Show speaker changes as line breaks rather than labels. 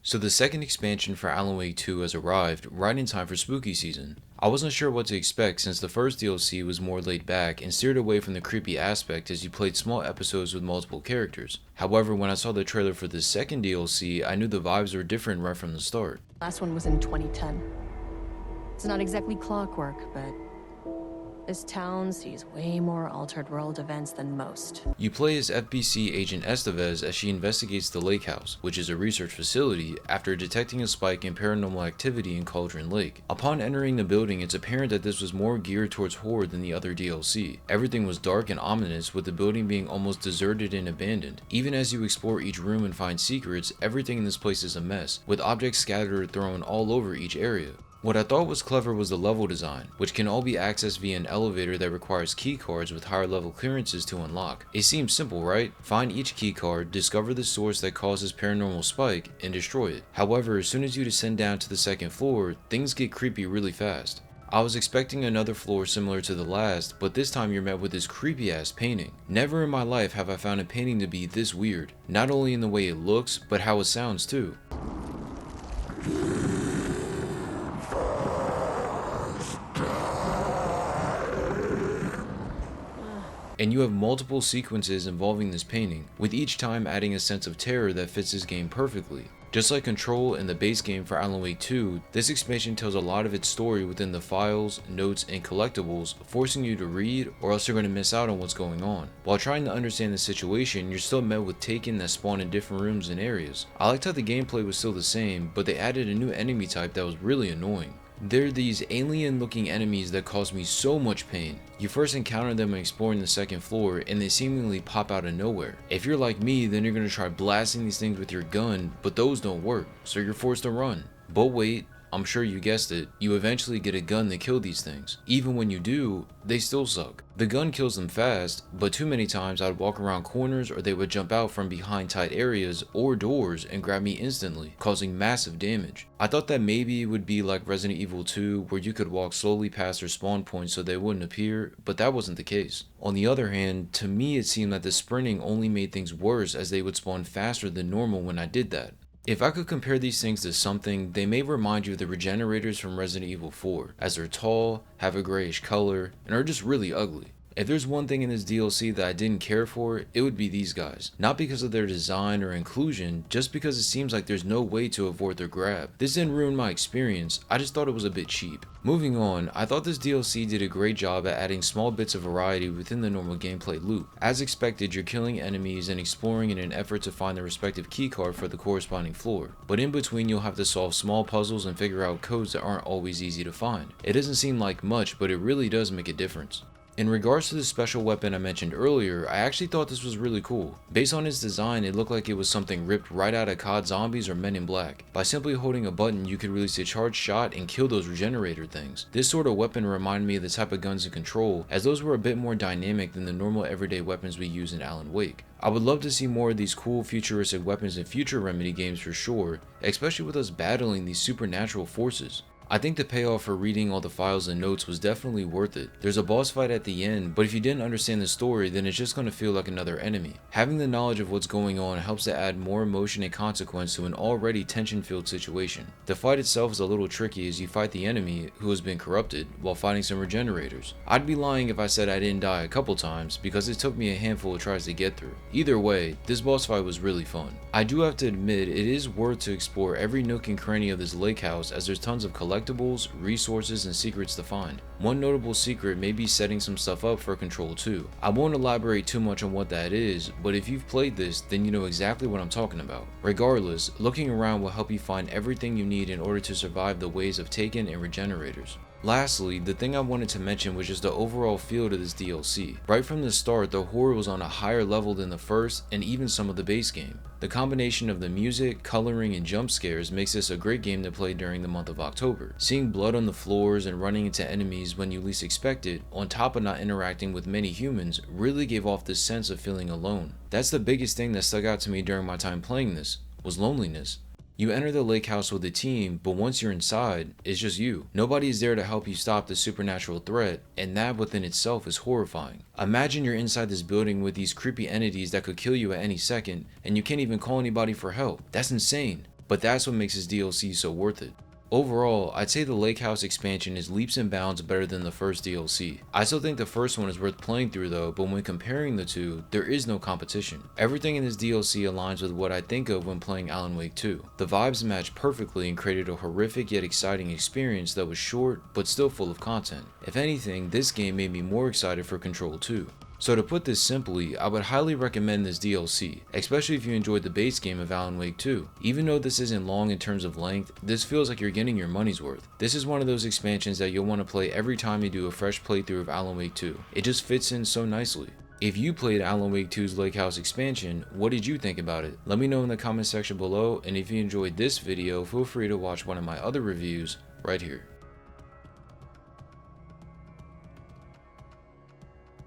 So the second expansion for Alan Wake 2 has arrived right in time for spooky season. I wasn't sure what to expect since the first DLC was more laid back and steered away from the creepy aspect as you played small episodes with multiple characters. However, when I saw the trailer for the second DLC, I knew the vibes were different right from the start.
Last one was in 2010. It's not exactly clockwork, but this town sees way more altered world events than most.
You play as FBC agent Estevez as she investigates the Lakehouse, which is a research facility, after detecting a spike in paranormal activity in Cauldron Lake. Upon entering the building, it's apparent that this was more geared towards horror than the other DLC. Everything was dark and ominous, with the building being almost deserted and abandoned. Even as you explore each room and find secrets, everything in this place is a mess, with objects scattered or thrown all over each area. What I thought was clever was the level design, which can all be accessed via an elevator that requires keycards with higher level clearances to unlock. It seems simple, right? Find each keycard, discover the source that causes paranormal spike, and destroy it. However, as soon as you descend down to the second floor, things get creepy really fast. I was expecting another floor similar to the last, but this time you're met with this creepy ass painting. Never in my life have I found a painting to be this weird, not only in the way it looks, but how it sounds too. And you have multiple sequences involving this painting, with each time adding a sense of terror that fits this game perfectly. Just like Control and the base game for Alan Wake 2, this expansion tells a lot of its story within the files, notes, and collectibles, forcing you to read or else you're going to miss out on what's going on. While trying to understand the situation, you're still met with Taken that spawn in different rooms and areas. I liked how the gameplay was still the same, but they added a new enemy type that was really annoying. They're these alien looking enemies that cause me so much pain. You first encounter them when exploring the second floor and they seemingly pop out of nowhere. If you're like me, then you're gonna try blasting these things with your gun, but those don't work, so you're forced to run. But wait, I'm sure you guessed it, you eventually get a gun to kill these things. Even when you do, they still suck. The gun kills them fast, but too many times I'd walk around corners or they would jump out from behind tight areas or doors and grab me instantly, causing massive damage. I thought that maybe it would be like Resident Evil 2 where you could walk slowly past their spawn points so they wouldn't appear, but that wasn't the case. On the other hand, to me it seemed that the sprinting only made things worse as they would spawn faster than normal when I did that. If I could compare these things to something, they may remind you of the Regenerators from Resident Evil 4, as they're tall, have a grayish color, and are just really ugly. If there's one thing in this DLC that I didn't care for, it would be these guys. Not because of their design or inclusion, just because it seems like there's no way to avoid their grab. This didn't ruin my experience, I just thought it was a bit cheap. Moving on, I thought this DLC did a great job at adding small bits of variety within the normal gameplay loop. As expected, you're killing enemies and exploring in an effort to find the respective keycard for the corresponding floor. But in between, you'll have to solve small puzzles and figure out codes that aren't always easy to find. It doesn't seem like much, but it really does make a difference. In regards to the special weapon I mentioned earlier, I actually thought this was really cool. Based on its design, it looked like it was something ripped right out of COD Zombies or Men in Black. By simply holding a button, you could release a charged shot and kill those regenerator things. This sort of weapon reminded me of the type of guns in Control, as those were a bit more dynamic than the normal everyday weapons we use in Alan Wake. I would love to see more of these cool futuristic weapons in future Remedy games for sure, especially with us battling these supernatural forces. I think the payoff for reading all the files and notes was definitely worth it. There's a boss fight at the end, but if you didn't understand the story, then it's just going to feel like another enemy. Having the knowledge of what's going on helps to add more emotion and consequence to an already tension-filled situation. The fight itself is a little tricky as you fight the enemy, who has been corrupted, while fighting some regenerators. I'd be lying if I said I didn't die a couple times, because it took me a handful of tries to get through. Either way, this boss fight was really fun. I do have to admit, it is worth to explore every nook and cranny of this lake house, as there's tons of collectibles, resources, and secrets to find. One notable secret may be setting some stuff up for Control 2. I won't elaborate too much on what that is, but if you've played this, then you know exactly what I'm talking about. Regardless, looking around will help you find everything you need in order to survive the waves of Taken and Regenerators. Lastly, the thing I wanted to mention was just the overall feel to this DLC. Right from the start, the horror was on a higher level than the first and even some of the base game. The combination of the music, coloring, and jump scares makes this a great game to play during the month of October. Seeing blood on the floors and running into enemies when you least expect it, on top of not interacting with many humans, really gave off this sense of feeling alone. That's the biggest thing that stuck out to me during my time playing this, was loneliness. You enter the lake house with a team, but once you're inside, it's just you. Nobody is there to help you stop the supernatural threat, and that within itself is horrifying. Imagine you're inside this building with these creepy entities that could kill you at any second, and you can't even call anybody for help. That's insane. but that's what makes this DLC so worth it. Overall, I'd say the Lakehouse expansion is leaps and bounds better than the first DLC. I still think the first one is worth playing through though, but when comparing the two, there is no competition. Everything in this DLC aligns with what I think of when playing Alan Wake 2. The vibes matched perfectly and created a horrific yet exciting experience that was short, but still full of content. If anything, this game made me more excited for Control 2. So to put this simply, I would highly recommend this DLC, especially if you enjoyed the base game of Alan Wake 2. Even though this isn't long in terms of length, this feels like you're getting your money's worth. This is one of those expansions that you'll want to play every time you do a fresh playthrough of Alan Wake 2. It just fits in so nicely. If you played Alan Wake 2's Lakehouse expansion, what did you think about it? Let me know in the comment section below, and if you enjoyed this video, feel free to watch one of my other reviews right here.